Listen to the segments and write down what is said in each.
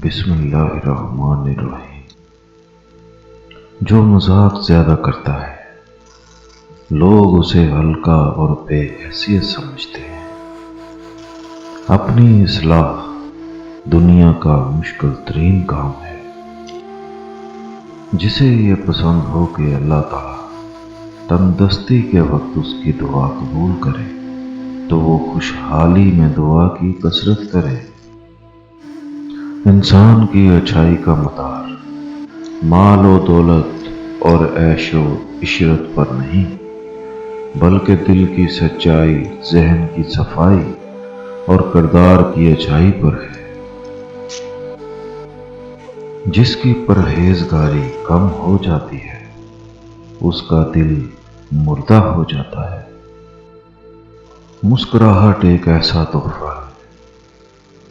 بسم اللہ الرحمن الرحیم۔ جو مذاق زیادہ کرتا ہے لوگ اسے ہلکا اور بے حیثیت سمجھتے ہیں۔ اپنی اصلاح دنیا کا مشکل ترین کام ہے۔ جسے یہ پسند ہو کہ اللہ تعالیٰ تندرستی کے وقت اس کی دعا قبول کرے تو وہ خوشحالی میں دعا کی کثرت کرے۔ انسان کی اچھائی کا مدار مال و دولت اور عیش و عشرت پر نہیں، بلکہ دل کی سچائی، ذہن کی صفائی اور کردار کی اچھائی پر ہے۔ جس کی پرہیزگاری کم ہو جاتی ہے اس کا دل مردہ ہو جاتا ہے۔ مسکراہٹ ایک ایسا تحفہ ہے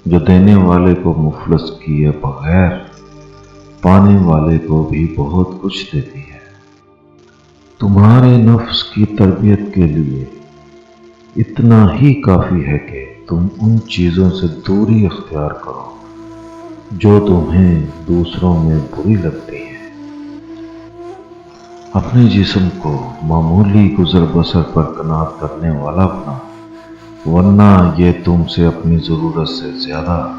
جو دینے والے کو مفلس کیے بغیر پانے والے کو بھی بہت کچھ دیتی ہے۔ تمہارے نفس کی تربیت کے لیے اتنا ہی کافی ہے کہ تم ان چیزوں سے دوری اختیار کرو جو تمہیں دوسروں میں بری لگتی ہیں۔ اپنے جسم کو معمولی گزر بسر پر قناعت کرنے والا بنا، ورنہ یہ تم سے اپنی ضرورت سے زیادہ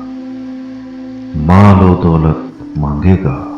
مال و دولت مانگے گا۔